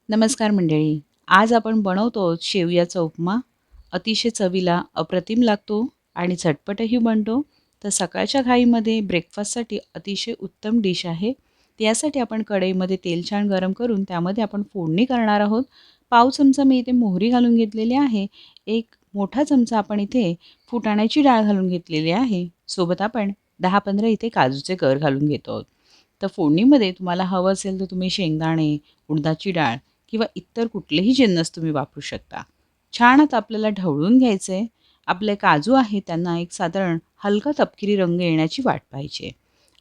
नमस्कार मंडळी. आज आपण बनवतो शेवयाचा उपमा. अतिशय चवीला अप्रतिम लागतो आणि झटपटही बनतो. तर सकाळच्या घाईमध्ये ब्रेकफास्टसाठी अतिशय उत्तम डिश आहे. त्यासाठी आपण कढईमध्ये तेल छान गरम करून त्यामध्ये आपण फोडणी करणार आहोत. पाव चमचा मी इथे मोहरी घालून घेतलेली आहे. एक मोठा चमचा आपण इथे फुटाण्याची डाळ घालून घेतलेली आहे. सोबत आपण 10-15 इथे काजूचे गर घालून घेतो आहोत. तर फोडणीमध्ये तुम्हाला हवं असेल तर तुम्ही शेंगदाणे, उडदाची डाळ किंवा इतर कुठलेही जिन्नस तुम्ही वापरू शकता. छान आता आपल्याला ढवळून घ्यायचं आहे. आपले काजू आहे त्यांना एक साधारण हलका तपकिरी रंग येण्याची वाट पाहायची आहे.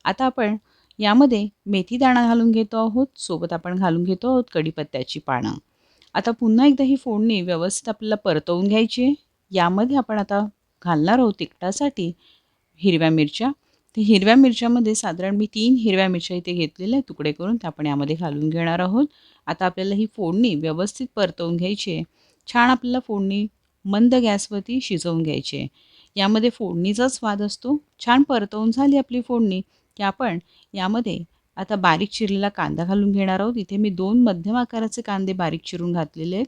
आता आपण यामध्ये मेथी दाणा घालून घेतो आहोत. सोबत आपण घालून घेतो आहोत कढीपत्त्याची पानं. आता पुन्हा एकदा ही फोडणी व्यवस्थित आपल्याला परतवून घ्यायची आहे. यामध्ये आपण आता घालणार आहोत तिखटासाठी हिरव्या मिरच्या. तर हिरव्या मिरच्यामध्ये साधारण मी 3 हिरव्या मिरच्या इथे घेतलेल्या आहेत तुकडे करून, त्या आपण यामध्ये घालून घेणार आहोत. आता आपल्याला ही फोडणी व्यवस्थित परतवून घ्यायची आहे. छान आपल्याला फोडणी मंद गॅसवरती शिजवून घ्यायची आहे. यामध्ये फोडणीचा स्वाद असतो. छान परतवून झाली आपली फोडणी, की आपण यामध्ये आता बारीक चिरलेला कांदा घालून घेणार आहोत. इथे मी 2 मध्यम आकाराचे कांदे बारीक चिरून घातलेले आहेत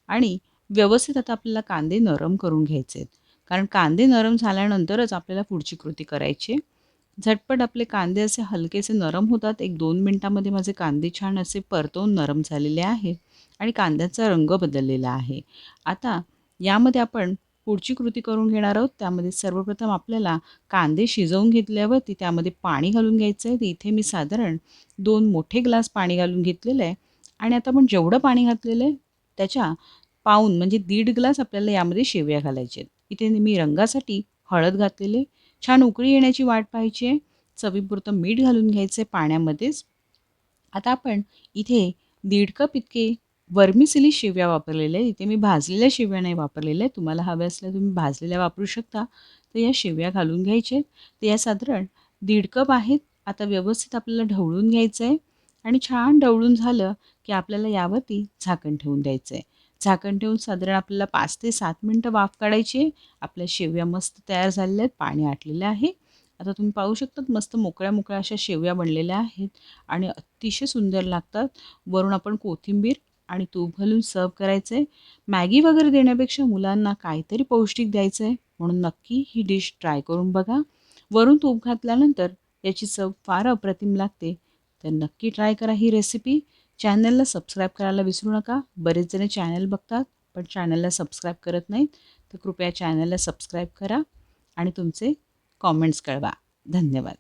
आणि व्यवस्थित आता आपल्याला कांदे नरम करून घ्यायचे आहेत. कारण कांदे नरम झाल्यानंतरच आपल्याला पुढची कृती करायची आहे. झटपट आपले कांदे असे हलकेसे नरम होतात. 1-2 मिनिटामध्ये माझे कांदे छान असे परतवून नरम झालेले आहेत आणि कांद्याचा रंग बदललेला आहे. आता यामध्ये आपण पुढची कृती करून घेणार आहोत. त्यामध्ये सर्वप्रथम आपल्याला कांदे शिजवून घेतल्यावरती त्यामध्ये पाणी घालून घ्यायचं आहे. इथे मी साधारण 2 मोठे ग्लास पाणी घालून घेतलेलं आहे आणि आता आपण जेवढं पाणी घातलेलं आहे त्याच्या पाऊण म्हणजे 1.5 ग्लास आपल्याला यामध्ये शेवया घालायचे आहेत. इथे मी रंगासाठी हळद घातलेले. छान उकळी येण्याची वाट पाहायची आहे. चवीपुरतं मीठ घालून घ्यायचं आहे पाण्यामध्येच. आता आपण इथे 1.5 कप इतके वर्मिसेली शेवया वापरलेल्या आहेत. इथे मी भाजलेल्या शेवया नाही वापरलेल्या आहेत. तुम्हाला हव्या असल्या तुम्ही भाजलेल्या वापरू शकता. तर या शेवया घालून घ्यायच्या आहेत. तर या साधारण 1.5 कप आहेत. आता व्यवस्थित आपल्याला ढवळून घ्यायचं आहे आणि छान ढवळून झालं, की आपल्याला यावरती झाकण ठेवून द्यायचं आहे. झाकण ठेवून साधारण आपल्याला 5 ते 7 मिनिटं वाफ काढायची आहे. आपल्या शेवया मस्त तयार झालेल्या आहेत. पाणी आटलेलं आहे. आता तुम्ही पाहू शकता मस्त मोकळ्या-मोकळ्या अशा शेवया बनलेल्या आहेत आणि अतिशय सुंदर लागतात. वरून आपण कोथिंबीर आणि तूप घालून सर्व्ह करायचं आहे. मॅगी वगैरे देण्यापेक्षा मुलांना काहीतरी पौष्टिक द्यायचं आहे, म्हणून नक्की ही डिश ट्राय करून बघा. वरून तूप घातल्यानंतर याची चव फार अप्रतिम लागते. तर नक्की ट्राय करा ही रेसिपी. चॅनलला सबस्क्राईब करायला विसरू नका. बरेच जण चॅनल बघतात, पण चॅनलला सबस्क्राईब करत नाहीत. तर कृपया चॅनलला सबस्क्राईब करा आणि तुमचे कॉमेंट्स कळवा. धन्यवाद.